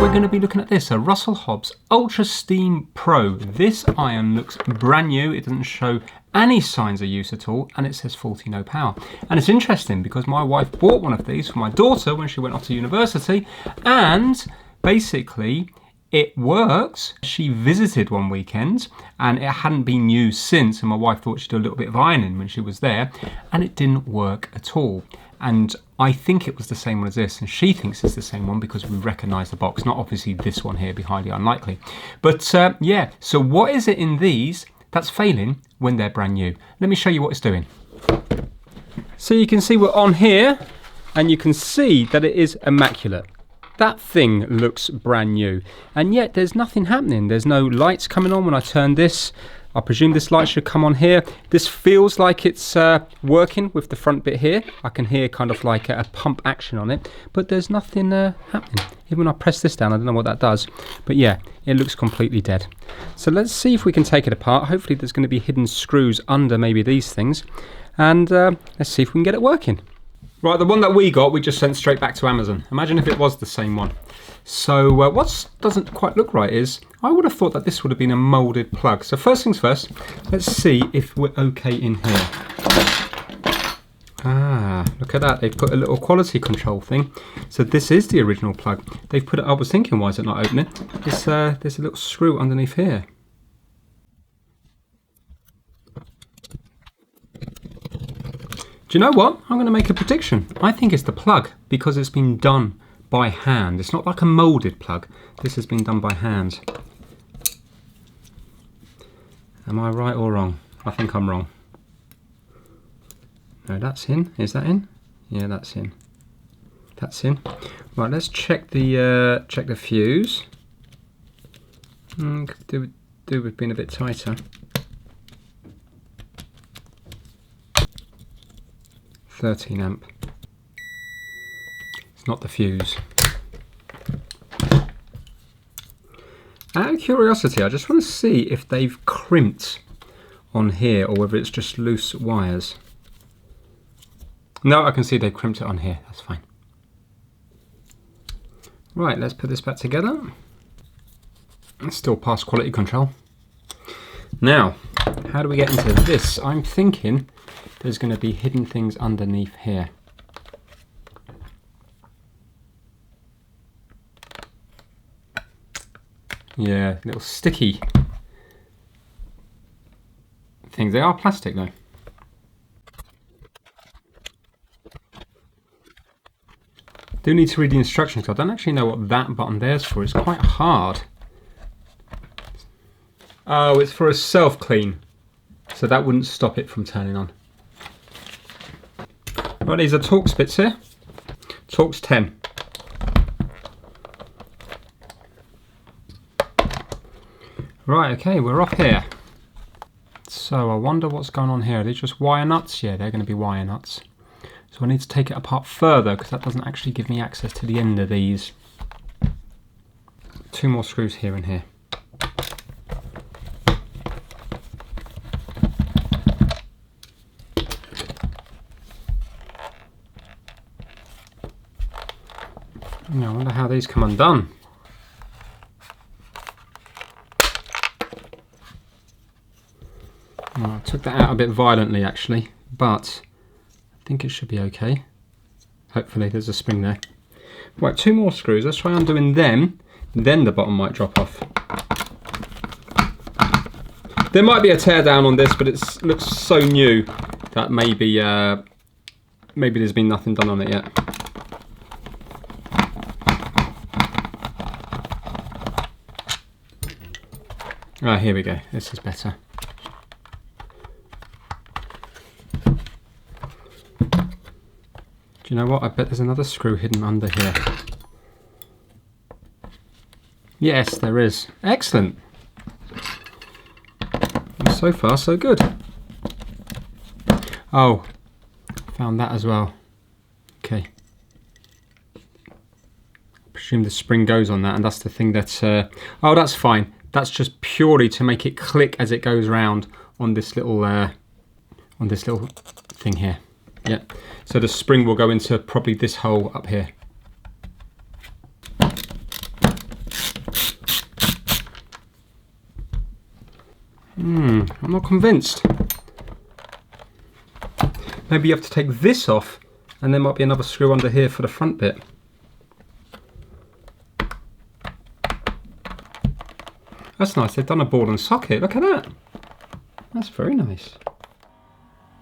We're going to be looking at this, a Russell Hobbs Ultra Steam Pro. This iron looks brand new, it doesn't show any signs of use at all, and it says 40 no power. And it's interesting because my wife bought one of these for my daughter when she went off to university, and basically it works. She visited one weekend and it hadn't been used since, and my wife thought she'd do a little bit of ironing when she was there, and it didn't work at all. And I think it was the same one as this, and she thinks it's the same one because we recognise the box, not obviously this one here, be highly unlikely. But yeah, so what is it in these that's failing when they're brand new? Let me show you what it's doing. So you can see we're on here, and you can see that it is immaculate. That thing looks brand new, and yet there's nothing happening. There's no lights coming on when I turn this. I presume this light should come on here. This feels like it's working with the front bit here. I can hear kind of like a pump action on it, but there's nothing happening. Even when I press this down, I don't know what that does, but yeah, it looks completely dead. So let's see if we can take it apart. Hopefully there's going to be hidden screws under maybe these things, and let's see if we can get it working. Right, the one that we got, we just sent straight back to Amazon. Imagine if it was the same one. So what doesn't quite look right is, I would have thought that this would have been a moulded plug. So first things first, let's see if we're okay in here. Ah, look at that. They've put a little quality control thing. So this is the original plug. They've put it, I was thinking, why is it not opening? There's a little screw underneath here. Do you know what? I'm going to make a prediction. I think it's the plug because it's been done by hand. It's not like a moulded plug. This has been done by hand. Am I right or wrong? I think I'm wrong. No, that's in. Is that in? Yeah, that's in. That's in. Right, let's check the fuse. Could do with being a bit tighter. 13 amp. It's not the fuse. Out of curiosity, I just want to see if they've crimped on here or whether it's just loose wires. No, I can see they've crimped it on here. That's fine. Right, let's put this back together. It's still past quality control. Now, how do we get into this? I'm thinking there's going to be hidden things underneath here. Yeah, little sticky things. They are plastic though. Do need to read the instructions because I don't actually know what that button there's for. It's quite hard. Oh, it's for a self-clean. So that wouldn't stop it from turning on. Right, these are Torx bits here. Torx 10. Right, okay, we're off here. So I wonder what's going on here. Are these just wire nuts? Yeah, they're going to be wire nuts. So I need to take it apart further because that doesn't actually give me access to the end of these. 2 more screws here and here. Now I wonder how these come undone. Well, I took that out a bit violently actually, but I think it should be okay. Hopefully there's a spring there. Right, 2 more screws. Let's try undoing them, then the bottom might drop off. There might be a tear down on this, but it looks so new that maybe there's been nothing done on it yet. Ah, here we go. This is better. Do you know what? I bet there's another screw hidden under here. Yes, there is. Excellent. So far, so good. Oh, found that as well. Okay. I presume the spring goes on that, and that's the thing that's... oh, that's fine. That's just purely to make it click as it goes round on this little on this little thing here. Yeah, so the spring will go into probably this hole up here. I'm not convinced. Maybe you have to take this off, and there might be another screw under here for the front bit. That's nice, they've done a ball and socket, look at that. That's very nice.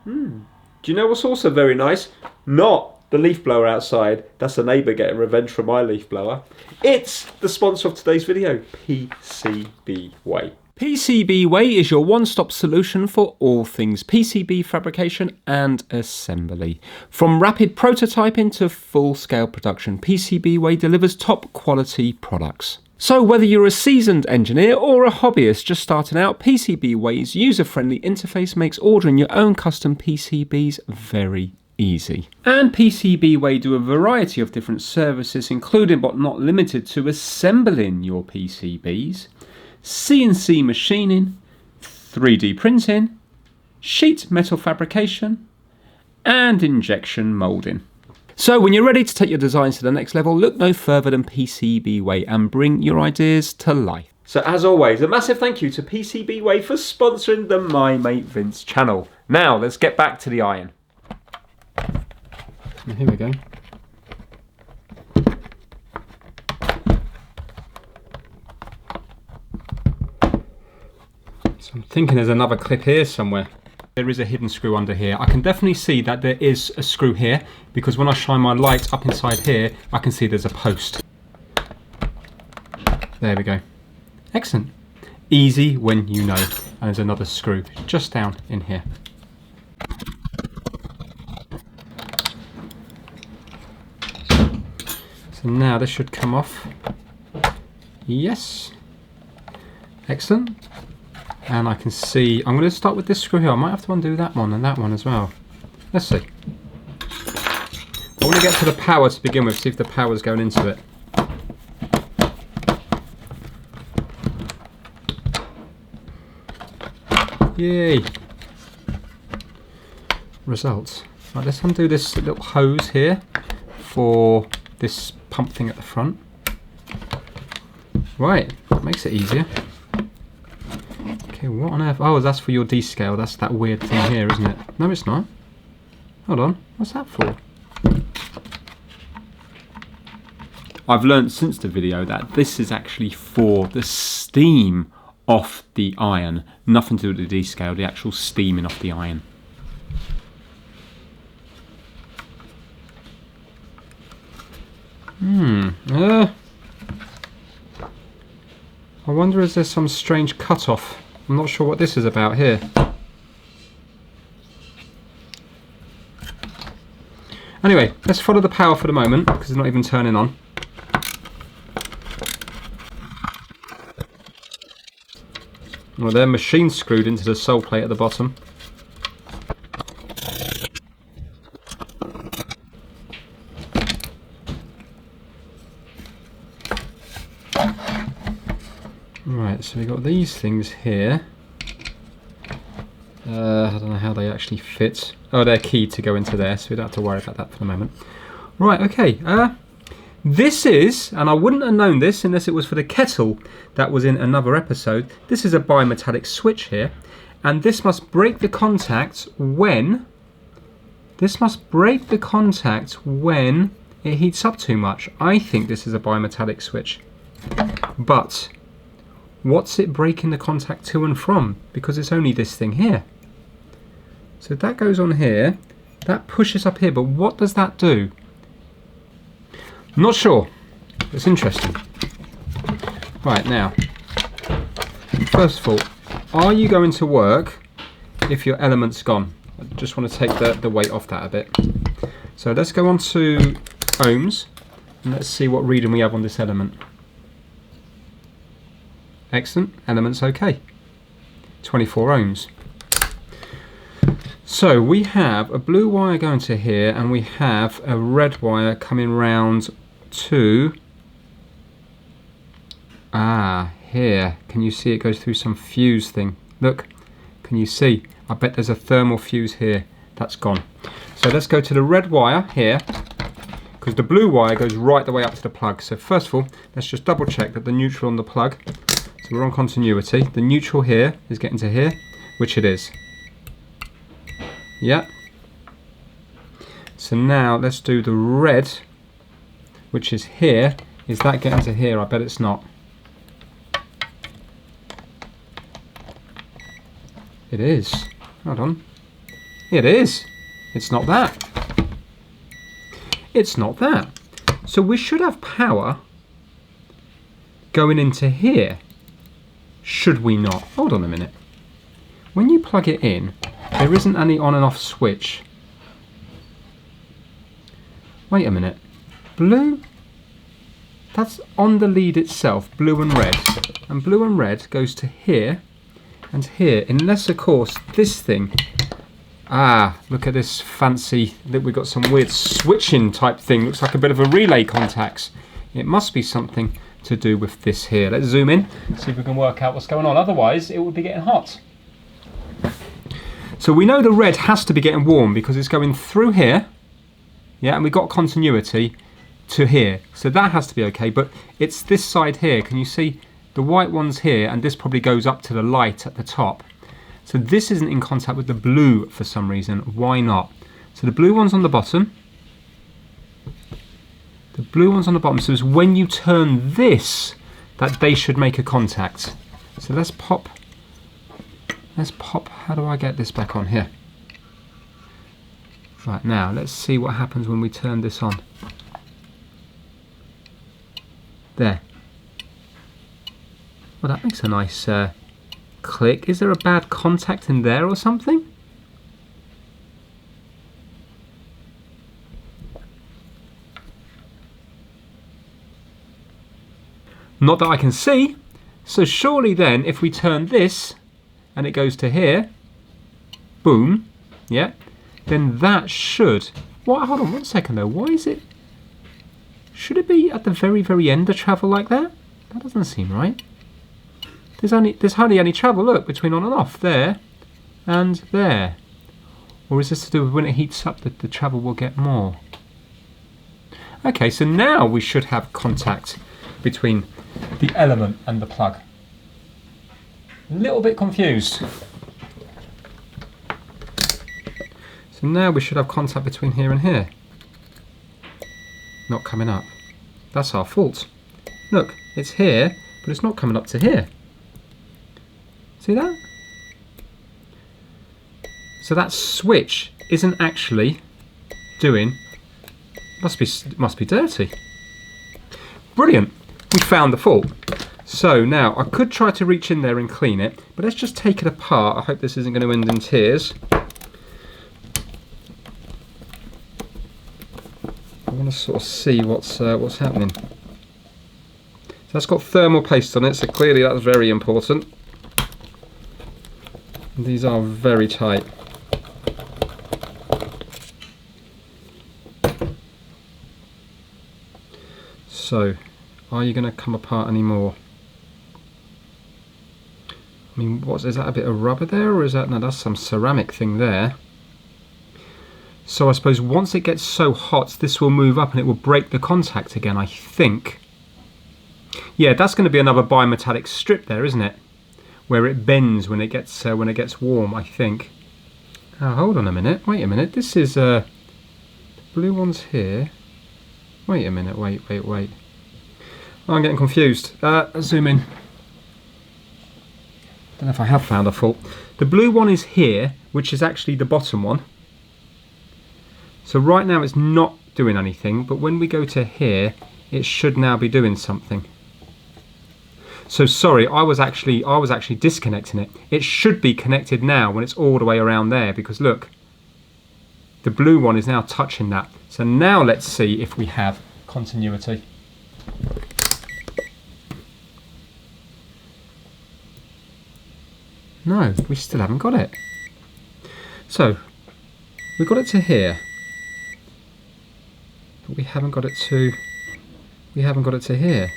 Do you know what's also very nice? Not the leaf blower outside, that's a neighbour getting revenge for my leaf blower. It's the sponsor of today's video, PCB Way. PCB Way is your one-stop solution for all things PCB fabrication and assembly. From rapid prototyping to full-scale production, PCB Way delivers top quality products. So whether you're a seasoned engineer or a hobbyist just starting out, PCB Way's user-friendly interface makes ordering your own custom PCBs very easy. And PCB Way do a variety of different services, including but not limited to assembling your PCBs, CNC machining, 3D printing, sheet metal fabrication, and injection moulding. So when you're ready to take your designs to the next level, look no further than PCB Way and bring your ideas to life. So as always, a massive thank you to PCB Way for sponsoring the My Mate Vince channel. Now let's get back to the iron. Here we go. So I'm thinking there's another clip here somewhere. There is a hidden screw under here. I can definitely see that there is a screw here because when I shine my light up inside here, I can see there's a post. There we go. Excellent. Easy when you know. And there's another screw just down in here. So now this should come off. Yes. Excellent. And I can see, I'm going to start with this screw here. I might have to undo that one and that one as well. Let's see. I want to get to the power to begin with, see if the power's going into it. Yay! Results. Right, let's undo this little hose here for this pump thing at the front. Right, that makes it easier. Okay, what on earth? Oh, that's for your D-scale. That's that weird thing here, isn't it? No, it's not. Hold on. What's that for? I've learned since the video that this is actually for the steam off the iron. Nothing to do with the D-scale, the actual steaming off the iron. I wonder if there's some strange cut-off. I'm not sure what this is about here. Anyway, let's follow the power for the moment because it's not even turning on. Well, they're machine screwed into the sole plate at the bottom. Right, so we've got these things here. I don't know how they actually fit. Oh, they're keyed to go into there, so we don't have to worry about that for the moment. Right, okay. This is, and I wouldn't have known this unless it was for the kettle that was in another episode. This is a bimetallic switch here, and this must break the contact when. This must break the contact when it heats up too much. I think this is a bimetallic switch, but what's it breaking the contact to and from? Because it's only this thing here. So that goes on here, that pushes up here, but what does that do? Not sure. It's interesting. Right, now, first of all, are you going to work if your element's gone? I just want to take the weight off that a bit. So let's go on to ohms, and let's see what reading we have on this element. Excellent, element's okay. 24 ohms. So we have a blue wire going to here, and we have a red wire coming round to here. Can you see it goes through some fuse thing? Look, can you see? I bet there's a thermal fuse here. That's gone. So let's go to the red wire here, because the blue wire goes right the way up to the plug. So first of all, let's just double check that the neutral on the plug, so we're on continuity. The neutral here is getting to here, which it is. Yeah. So now let's do the red, which is here. Is that getting to here? I bet it's not. It is. Hold on. It is. It's not that. It's not that. So we should have power going into here. Should we not? Hold on a minute. When you plug it in, there isn't any on and off switch. Wait a minute. Blue? That's on the lead itself, blue and red. And blue and red goes to here and here. Unless, of course, this thing... Ah, look at this fancy... We've got some weird switching type thing. Looks like a bit of a relay contacts. It must be something to do with this here. Let's zoom in, see if we can work out what's going on. Otherwise, it would be getting hot. So we know the red has to be getting warm because it's going through here. Yeah, and we've got continuity to here. So that has to be okay, but it's this side here. Can you see the white one's here, and this probably goes up to the light at the top. So this isn't in contact with the blue for some reason. Why not? So the blue one's on the bottom. The blue one's on the bottom. So it's when you turn this that they should make a contact. So let's pop. How do I get this back on here? Right, now let's see what happens when we turn this on. There. Well, that makes a nice click. Is there a bad contact in there or something? Not that I can see. So surely then, if we turn this and it goes to here, boom, yeah, then that should... What? Hold on 1 second though. Why is it... Should it be at the very, very end of travel like that? That doesn't seem right. There's hardly any travel, look, between on and off, there and there. Or is this to do with when it heats up that the travel will get more? Okay, so now we should have contact between the element and the plug. A little bit confused. So now we should have contact between here and here. Not coming up. That's our fault. Look, it's here, but it's not coming up to here. See that? So that switch isn't actually doing... Must be dirty. Brilliant. We found the fault. So now I could try to reach in there and clean it, but let's just take it apart. I hope this isn't going to end in tears. I want to sort of see what's happening. So that's got thermal paste on it, so clearly that's very important. These are very tight. So, are you going to come apart anymore? I mean, is that a bit of rubber there, or is that... No, that's some ceramic thing there. So I suppose once it gets so hot, this will move up and it will break the contact again, I think. Yeah, that's going to be another bimetallic strip there, isn't it? Where it bends when it gets warm, I think. Oh, hold on a minute. Wait a minute. This is the blue one's here. Wait a minute. Wait. Oh, I'm getting confused. Zoom in. Don't know if I have found a fault. The blue one is here, which is actually the bottom one. So right now it's not doing anything, but when we go to here, it should now be doing something. So sorry, I was actually disconnecting it. It should be connected now when it's all the way around there, because look, the blue one is now touching that. So now let's see if we have continuity. No, we still haven't got it. So we've got it to here, but we haven't got it to here.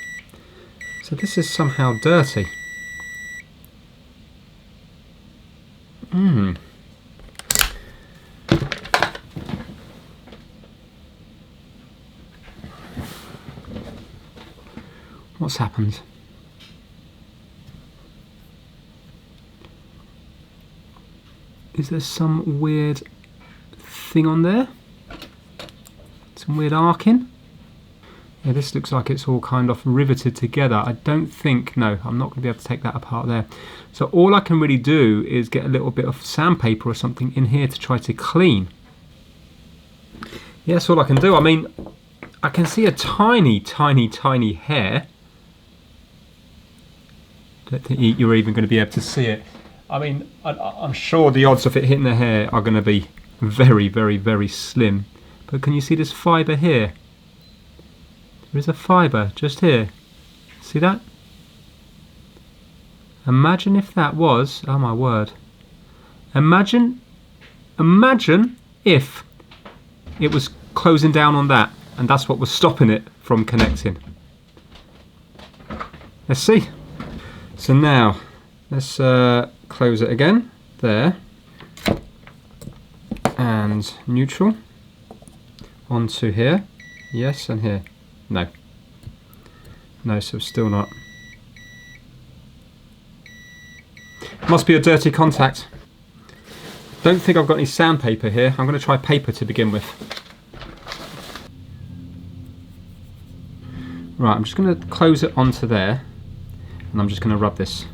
So this is somehow dirty. what's happened. Is there some weird thing on there? Some weird arcing? Yeah, this looks like it's all kind of riveted together. I don't think, no, I'm not going to be able to take that apart there. So all I can really do is get a little bit of sandpaper or something in here to try to clean. Yeah, that's all I can do. I mean, I can see a tiny, tiny, tiny hair. Don't think you're even going to be able to see it. I mean, I'm sure the odds of it hitting the hair are going to be very, very, very slim. But can you see this fibre here? There is a fibre just here. See that? Imagine if that was, oh my word. Imagine if it was closing down on that and that's what was stopping it from connecting. Let's see. So now, let's close it again. There. And neutral. Onto here. Yes, and here. No. No, so still not. Must be a dirty contact. Don't think I've got any sandpaper here. I'm going to try paper to begin with. Right, I'm just going to close it onto there. And I'm just going to rub this.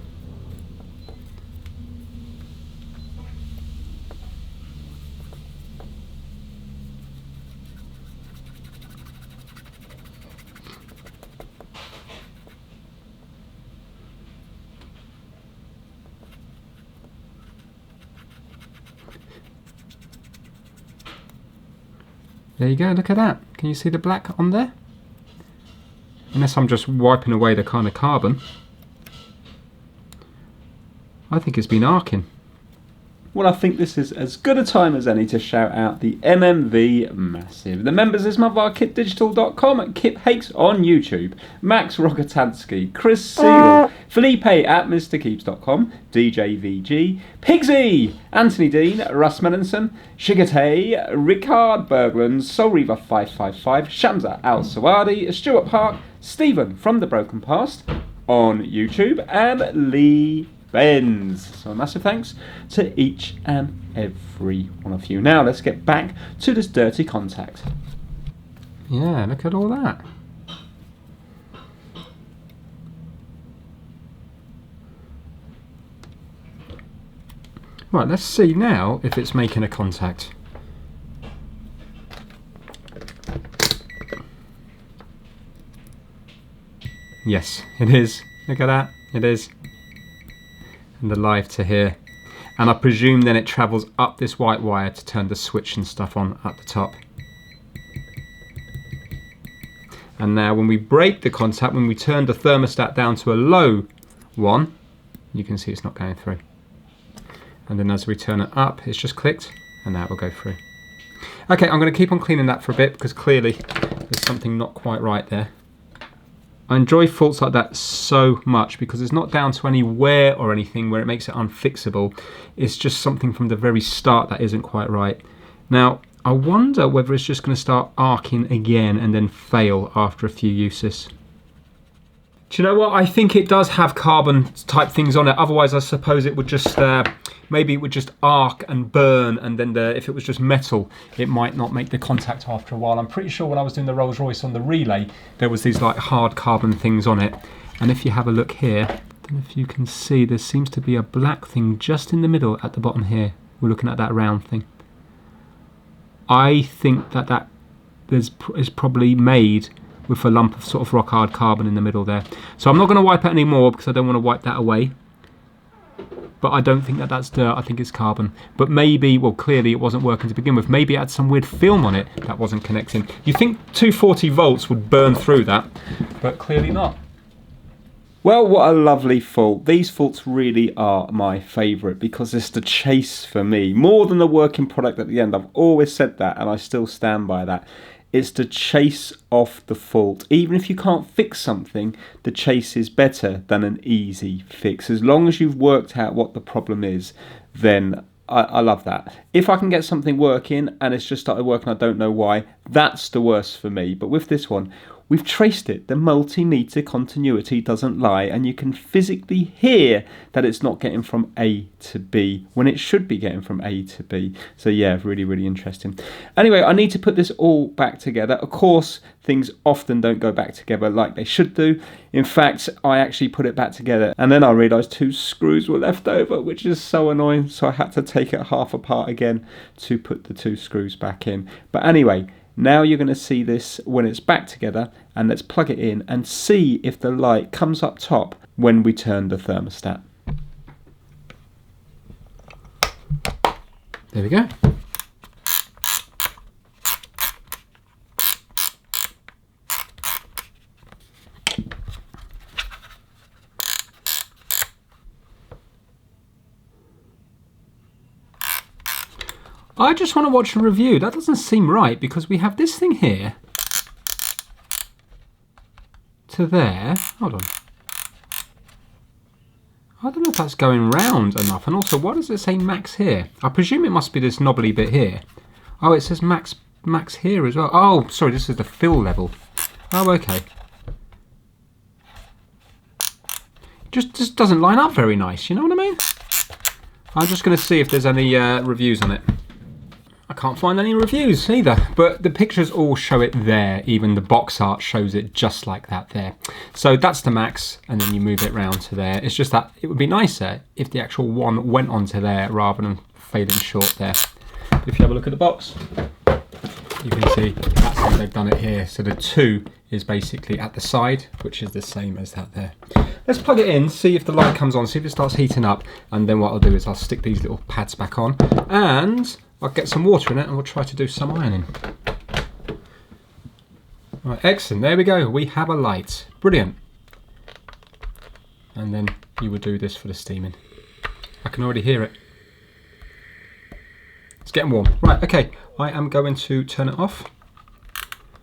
There you go, look at that. Can you see the black on there? Unless I'm just wiping away the kind of carbon. I think it's been arcing. Well, I think this is as good a time as any to shout out the MMV Massive. The members this month are KipDigital.com, Kip Hakes on YouTube, Max Rogotansky, Chris Seal, Felipe at MrKeeps.com, DJ VG, Pigsy, Anthony Dean, Russ Melanson, Shigate, Ricard Berglund, Soul Reaver 555, Shamsa Al Sawadi, Stuart Park, Stephen from the Broken Past on YouTube, and Lee Benz. So a massive thanks to each and every one of you. Now let's get back to this dirty contact. Yeah, look at all that. Right, let's see now if it's making a contact. Yes, it is. Look at that. It is. And the live to here. And I presume then it travels up this white wire to turn the switch and stuff on at the top. And now when we break the contact, when we turn the thermostat down to a low one, you can see it's not going through. And then as we turn it up, it's just clicked and now it will go through. Okay, I'm going to keep on cleaning that for a bit because clearly there's something not quite right there. I enjoy faults like that so much because it's not down to any wear or anything where it makes it unfixable. It's just something from the very start that isn't quite right. Now, I wonder whether it's just going to start arcing again and then fail after a few uses. Do you know what? I think it does have carbon type things on it. Otherwise, I suppose it would just, maybe it would just arc and burn. And then if it was just metal, it might not make the contact after a while. I'm pretty sure when I was doing the Rolls Royce on the relay, there was these like hard carbon things on it. And if you have a look here, I don't know if you can see, there seems to be a black thing just in the middle at the bottom here. We're looking at that round thing. I think that is probably made with a lump of sort of rock hard carbon in the middle there. So I'm not going to wipe it anymore because I don't want to wipe that away. But I don't think that's dirt, I think it's carbon. But maybe, well clearly it wasn't working to begin with. Maybe it had some weird film on it that wasn't connecting. You think 240 volts would burn through that, but clearly not. Well, what a lovely fault. These faults really are my favourite because it's the chase for me. More than the working product at the end. I've always said that and I still stand by that. It's the chase off the fault. Even if you can't fix something, the chase is better than an easy fix. As long as you've worked out what the problem is, then I love that. If I can get something working and it's just started working, I don't know why, that's the worst for me. But with this one, we've traced it. The multimeter continuity doesn't lie, and you can physically hear that it's not getting from A to B when it should be getting from A to B. So yeah, really, really interesting. Anyway, I need to put this all back together. Of course, things often don't go back together like they should do. In fact, I actually put it back together and then I realised 2 screws were left over, which is so annoying. So I had to take it half apart again to put the 2 screws back in. But anyway, now you're going to see this when it's back together, and let's plug it in and see if the light comes up top when we turn the thermostat. There we go. I just want to watch a review. That doesn't seem right because we have this thing here to there. Hold on. I don't know if that's going round enough. And also, why does it say max here? I presume it must be this knobbly bit here. Oh, it says max here as well. Oh, sorry, this is the fill level. Oh, okay. Just doesn't line up very nice, you know what I mean? I'm just going to see if there's any reviews on it. I can't find any reviews either, but the pictures all show it there. Even the box art shows it just like that there. So that's the max, and then you move it round to there. It's just that it would be nicer if the actual one went onto there rather than failing short there. If you have a look at the box, you can see that's how they've done it here. So the 2 is basically at the side, which is the same as that there. Let's plug it in, see if the light comes on, see if it starts heating up, and then what I'll do is I'll stick these little pads back on, and I'll get some water in it and we'll try to do some ironing. Right, excellent, there we go, we have a light. Brilliant. And then you would do this for the steaming. I can already hear it. It's getting warm. Right, okay, I am going to turn it off.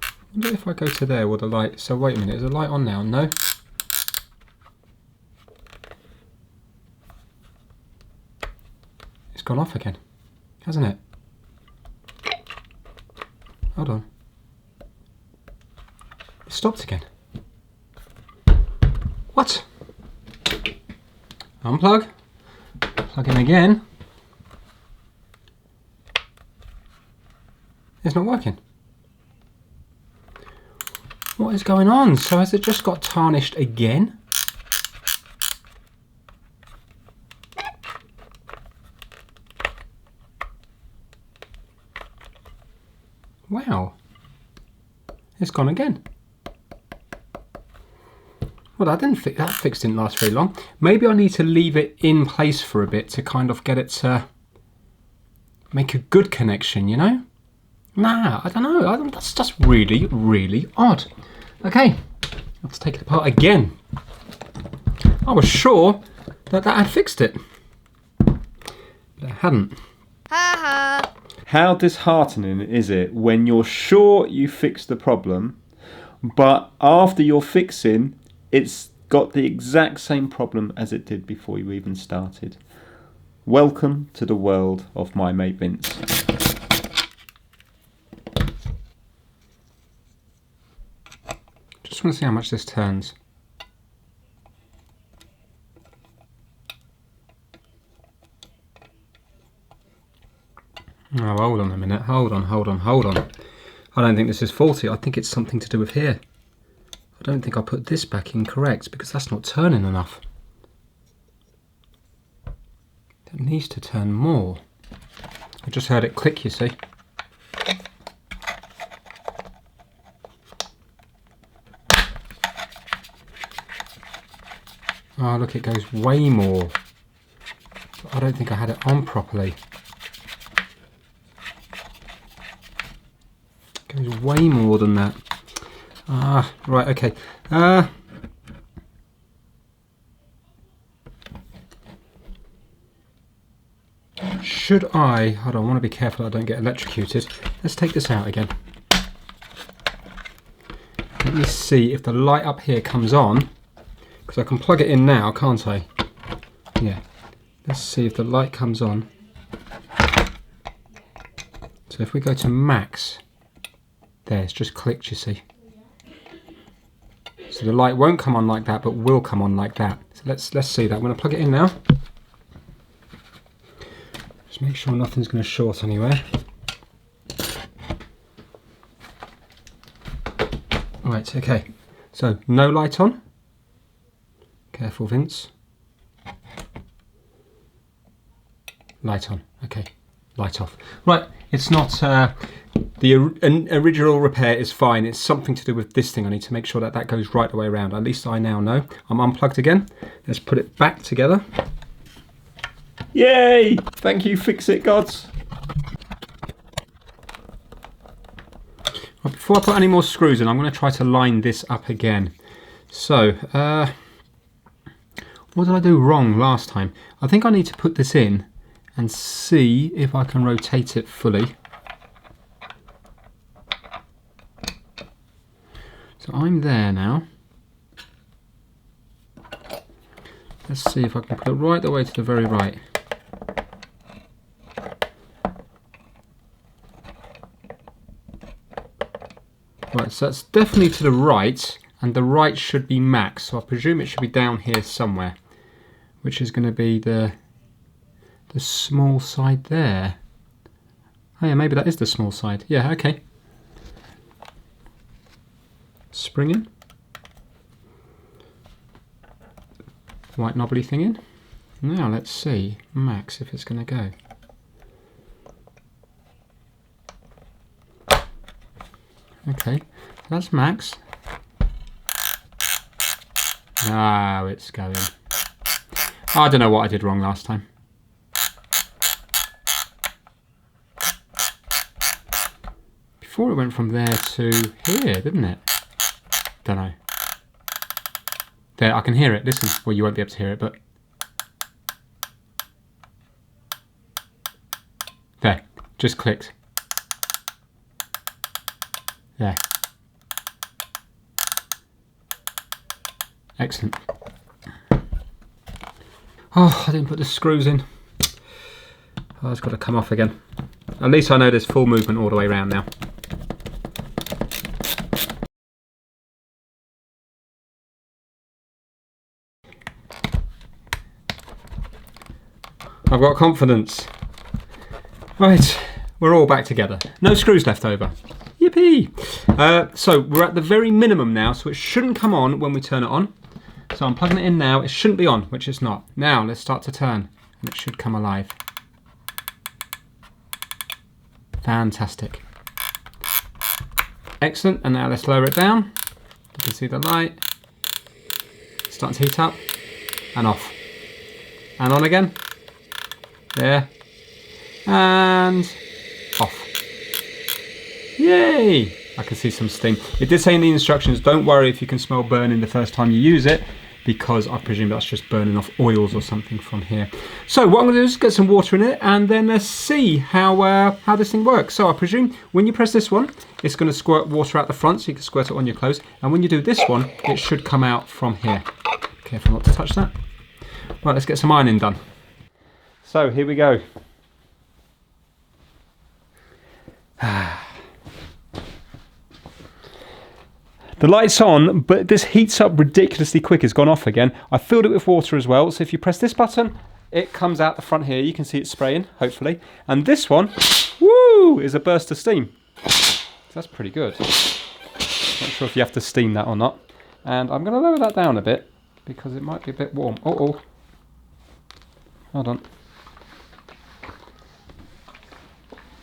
I wonder if I go to there, will the light... So wait a minute, is the light on now? No? It's gone off again, hasn't it? Hold on. It stopped again. What? Unplug. Plug in again. It's not working. What is going on? So has it just got tarnished again? Wow, it's gone again. Well, that fix didn't last very long. Maybe I need to leave it in place for a bit to kind of get it to make a good connection, you know? Nah, I don't know. That's just really, really odd. Okay, I have to take it apart again. I was sure that had fixed it, but it hadn't. Ha ha. How disheartening is it when you're sure you fixed the problem, but after you're fixing, it's got the exact same problem as it did before you even started. Welcome to the world of my mate Vince. Just want to see how much this turns. Oh, hold on a minute. Hold on. I don't think this is faulty. I think it's something to do with here. I don't think I put this back in correct because that's not turning enough. It needs to turn more. I just heard it click, you see. Oh, look, it goes way more. I don't think I had it on properly. It goes way more than that. Ah, right, okay. Should I... Hold on, I want to be careful I don't get electrocuted. Let's take this out again. Let me see if the light up here comes on. Because I can plug it in now, can't I? Yeah. Let's see if the light comes on. So if we go to max, there, it's just clicked, you see. So the light won't come on like that, but will come on like that. So let's see that. I'm going to plug it in now. Just make sure nothing's going to short anywhere. Right, okay. So no light on. Careful, Vince. Light on. Okay. Light off. Right, it's not... the original repair is fine. It's something to do with this thing. I need to make sure that that goes right the way around. At least I now know. I'm unplugged again. Let's put it back together. Yay! Thank you, fix-it gods. Right, before I put any more screws in, I'm going to try to line this up again. So, what did I do wrong last time? I think I need to put this in and see if I can rotate it fully. So I'm there now. Let's see if I can put it right the way to the very right. Right, so that's definitely to the right, and the right should be max, so I presume it should be down here somewhere, which is going to be the small side there. Oh yeah, maybe that is the small side. Yeah, okay. Spring in. White knobbly thing in. Now let's see, max, if it's going to go. Okay, that's max. Now it's going. I don't know what I did wrong last time. Before it went from there to here, didn't it? Don't know. There, I can hear it. Listen. Well, you won't be able to hear it, but... There. Just clicked. There. Excellent. Oh, I didn't put the screws in. Oh, it's got to come off again. At least I know there's full movement all the way around now. I've got confidence. Right, we're all back together. No screws left over. Yippee! So we're at the very minimum now, so it shouldn't come on when we turn it on. So I'm plugging it in now. It shouldn't be on, which it's not. Now let's start to turn, and it should come alive. Fantastic. Excellent, and now let's lower it down. You can see the light. Starting to heat up, and off. And on again. There. And off. Yay! I can see some steam. It did say in the instructions, don't worry if you can smell burning the first time you use it, because I presume that's just burning off oils or something from here. So what I'm going to do is get some water in it, and then let's see how this thing works. So I presume when you press this one, it's going to squirt water out the front, so you can squirt it on your clothes. And when you do this one, it should come out from here. Careful not to touch that. Right, let's get some ironing done. So here we go. The light's on, but this heats up ridiculously quick. It's gone off again. I filled it with water as well. So if you press this button, it comes out the front here. You can see it spraying, hopefully. And this one, woo, is a burst of steam. So that's pretty good. Not sure if you have to steam that or not. And I'm going to lower that down a bit because it might be a bit warm. Uh-oh. Hold on.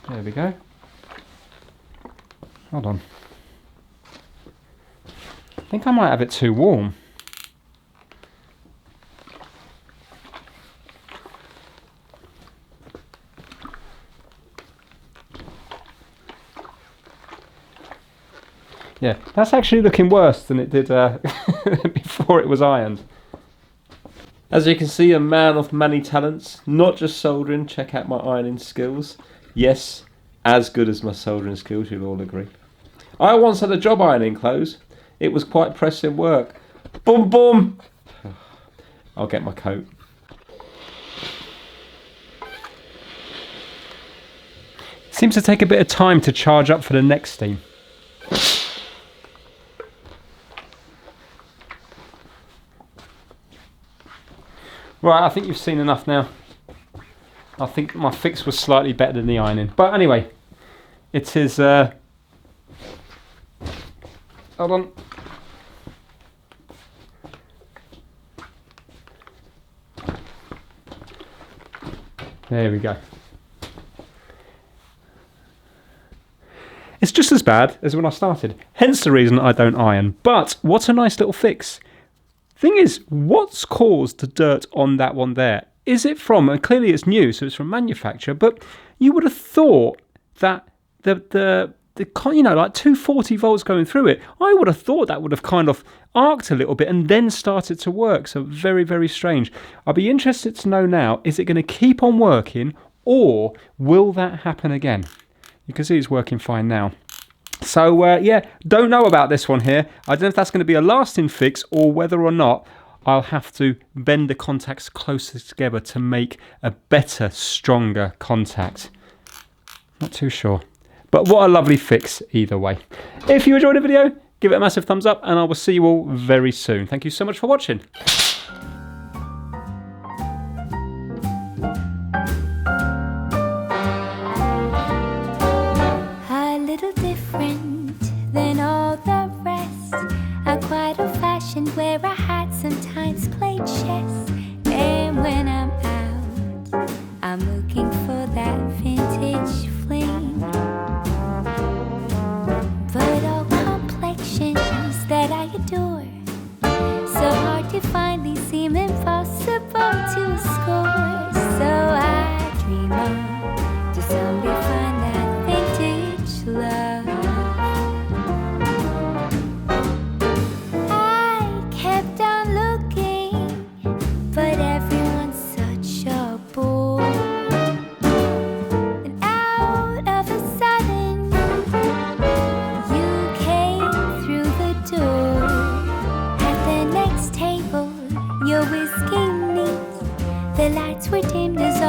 There we go. Hold on. I think I might have it too warm. Yeah, that's actually looking worse than it did before it was ironed. As you can see, a man of many talents, not just soldering. Check out my ironing skills. Yes, as good as my soldering skills, you'll all agree. I once had a job ironing clothes. It was quite pressing work. Boom, boom. I'll get my coat. Seems to take a bit of time to charge up for the next steam. Right, I think you've seen enough now. I think my fix was slightly better than the ironing. But anyway, it is... hold on. There we go. It's just as bad as when I started. Hence the reason I don't iron. But what a nice little fix. Thing is, what's caused the dirt on that one there? Is it from, and clearly it's new, so it's from manufacture, but you would have thought that the you know, like 240 volts going through it, I would have thought that would have kind of arced a little bit and then started to work. So very, very strange. I'll be interested to know now, is it going to keep on working or will that happen again? You can see it's working fine now. So yeah, don't know about this one here. I don't know if that's going to be a lasting fix or whether or not I'll have to bend the contacts closer together to make a better, stronger contact. Not too sure. But what a lovely fix either way. If you enjoyed the video, give it a massive thumbs up and I will see you all very soon. Thank you so much for watching. A little different than all the rest. I'm quite old-fashioned where I had sometimes played chess. And when I'm out, I'm looking for that vintage fling. But all complexions that I adore, so hard to find, these seem impossible to score. So I dream on to someday find that vintage love. I kept on looking, but everyone's such a bore. And out of a sudden, you came through the door. At the next table, your whiskey neat, the lights were dimmed as